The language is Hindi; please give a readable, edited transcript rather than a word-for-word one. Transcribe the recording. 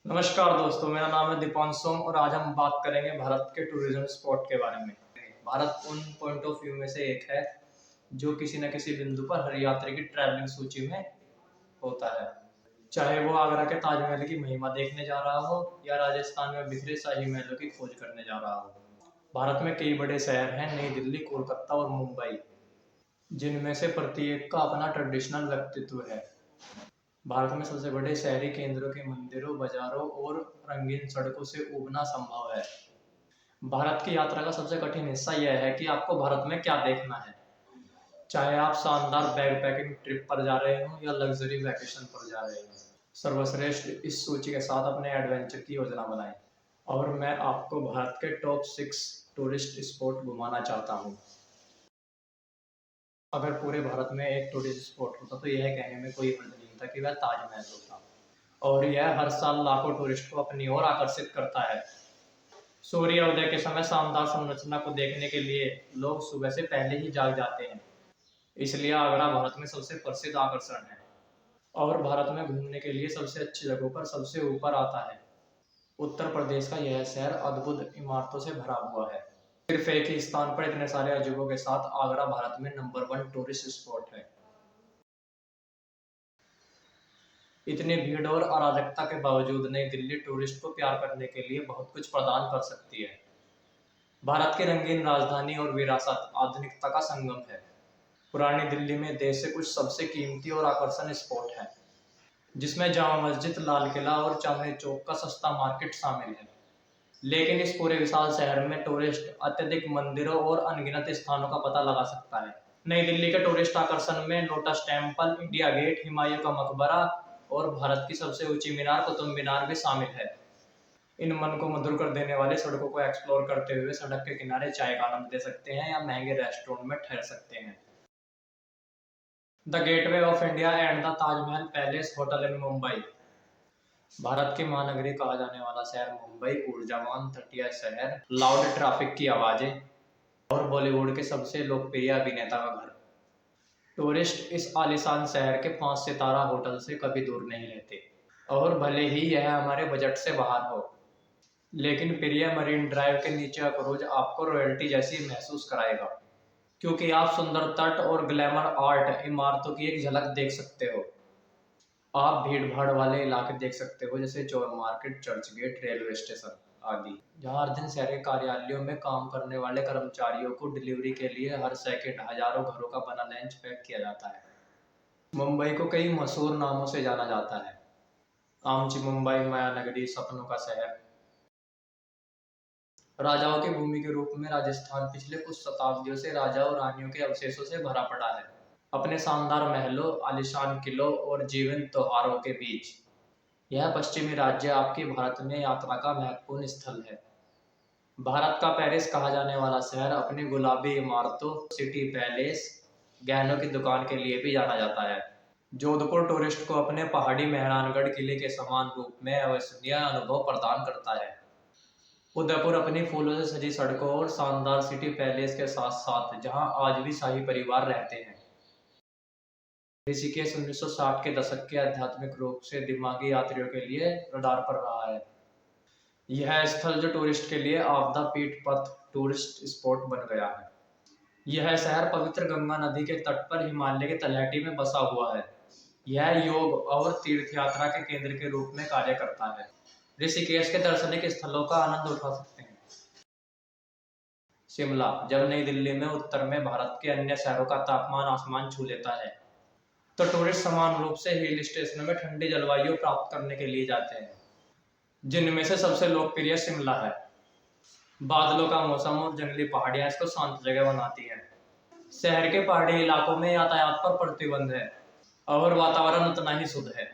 नमस्कार दोस्तों, मेरा नाम है दीपांशु और आज हम बात करेंगे भारत के टूरिज्म स्पॉट के बारे में। भारत उन पॉइंट ऑफ व्यू में से एक है जो किसी न किसी बिंदु पर हर यात्री की ट्रैवलिंग सूची में होता है। चाहे वो आगरा के ताजमहल की महिमा देखने जा रहा हो या राजस्थान में बिखरे शाही महलों की खोज करने जा रहा हो। भारत में कई बड़े शहर हैं, नई दिल्ली, कोलकाता और मुंबई, जिनमें से प्रत्येक का अपना ट्रेडिशनल व्यक्तित्व है। भारत में सबसे बड़े शहरी केंद्रों के मंदिरों, बाजारों और रंगीन सड़कों से उबना संभव है। भारत की यात्रा का सबसे कठिन हिस्सा यह है कि आपको भारत में क्या देखना है। चाहे आप शानदार बैकपैकिंग ट्रिप पर जा रहे हो या लग्जरी वैकेशन पर जा रहे हो, सर्वश्रेष्ठ इस सूची के साथ अपने एडवेंचर की योजना बनाएं। और मैं आपको भारत के टॉप 6 टूरिस्ट स्पॉट घुमाना चाहता हूँ। अगर पूरे भारत में एक टूरिस्ट स्पॉट होता तो यह कहने में कोई हर्ज नहीं था कि वह ताजमहल होता। और यह हर साल लाखों टूरिस्ट को अपनी ओर आकर्षित करता है। सूर्योदय के समय शानदार संरचना को देखने के लिए लोग सुबह से पहले ही जाग जाते हैं। इसलिए आगरा भारत में सबसे प्रसिद्ध आकर्षण है और भारत में घूमने के लिए सबसे अच्छी जगहों पर सबसे ऊपर आता है। उत्तर प्रदेश का यह शहर अद्भुत इमारतों से भरा हुआ है। सिर्फ एक ही स्थान पर इतने सारे अजूबों के साथ आगरा भारत में नंबर 1 टूरिस्ट स्पॉट है। इतनी भीड़ और अराजकता के बावजूद नई दिल्ली टूरिस्ट को प्यार करने के लिए बहुत कुछ प्रदान कर सकती है। भारत की रंगीन राजधानी और विरासत आधुनिकता का संगम है। पुरानी दिल्ली में देश से कुछ सबसे कीमती और आकर्षण स्पॉट हैं, जिसमें जामा मस्जिद, लाल किला और चांदनी चौक का सस्ता मार्केट शामिल है। लेकिन इस पूरे विशाल शहर में टूरिस्ट अत्यधिक मंदिरों और अनगिनत स्थानों का पता लगा सकता है। नई दिल्ली के टूरिस्ट आकर्षण में lotus temple, India gate, Humayun का मकबरा और भारत की सबसे ऊंची मीनार कुतुब मीनार भी शामिल है। इन मन को मधुर कर देने वाली सड़कों को एक्सप्लोर करते हुए सड़क के किनारे चाय का आनंद ले सकते हैं या महंगे रेस्टोरेंट में ठहर सकते हैं। The gateway of India and the Taj Mahal palace hotel in Mumbai. Bharat की महानगरी कहा जाने वाला शहर मुंबई ऊर्जावान तटीय शहर, लाउड ट्रैफिक की आवाजें और बॉलीवुड के सबसे लोकप्रिय अभिनेता का घर। टूरिस्ट इस आलीशान शहर के 5 सितारा होटल से कभी दूर नहीं रहते। और भले ही यह हमारे बजट से बाहर हो, लेकिन प्रिय मरीन ड्राइव के नीचे का क्रूज आपको रॉयल्टी जैसी महसूस कराएगा, क्योंकि आप सुंदर तट और ग्लैमर आर्ट इमारतों की एक झलक देख सकते हो। आप भीड़ भाड़ वाले इलाके देख सकते हो, जैसे Chor market, Church Gate, railway station आदि, जहां हर दिन शहर के कार्यालयों में काम करने वाले कर्मचारियों को डिलीवरी के लिए हर सेकंड हजारों घरों का बना लंच पैक किया जाता है। मुंबई को कई मशहूर नामों से जाना जाता है। आमची मुंबई, माया नगरी, सपनों का शहर। राजाओं की भूमि के रूप में राजस्थान पिछले कुछ शताब्दियों से राजा और रानियों के अवशेषों से भरा पड़ा है, अपने शानदार महलों, आलीशान किलों और जीवंत त्योहारों के बीच। यह पश्चिमी राज्य आपकी भारत में यात्रा का महत्वपूर्ण स्थल है। भारत का पेरिस कहा जाने वाला शहर अपनी गुलाबी इमारतों, सिटी पैलेस, गहनों की दुकान के लिए भी जाना जाता है। जोधपुर टूरिस्ट को अपने पहाड़ी मेहरानगढ़ किले के समान रूप में अविस्मरणीय अनुभव प्रदान करता है। उदयपुर अपनी फूलों से सजी सड़कों और शानदार सिटी पैलेस के साथ साथ जहां आज भी शाही परिवार रहते हैं। ऋषिकेश 1960 के दशक के आध्यात्मिक रूप से दिमागी यात्रियों के लिए रडार पर रहा है। यह स्थल जो टूरिस्ट के लिए आपदा पीठ पथ टूरिस्ट स्पॉट बन गया है। यह शहर पवित्र गंगा नदी के तट पर हिमालय के तलहटी में बसा हुआ है। यह योग और तीर्थ यात्रा के केंद्र के रूप में कार्य करता है। ऋषिकेश के दर्शनिक स्थलों का आनंद उठा सकते हैं। शिमला, जब नई दिल्ली में उत्तर में भारत के अन्य शहरों का तापमान आसमान छू लेता है, तो टूरिस्ट समान रूप से हिल स्टेशनों में ठंडी जलवायु प्राप्त करने के लिए जाते हैं, जिनमें से सबसे लोकप्रिय शिमला है। बादलों का मौसम और जंगली पहाड़ियां इसको शांत जगह बनाती हैं। शहर के पहाड़ी इलाकों में यातायात पर प्रतिबंध है और वातावरण उतना ही शुद्ध है।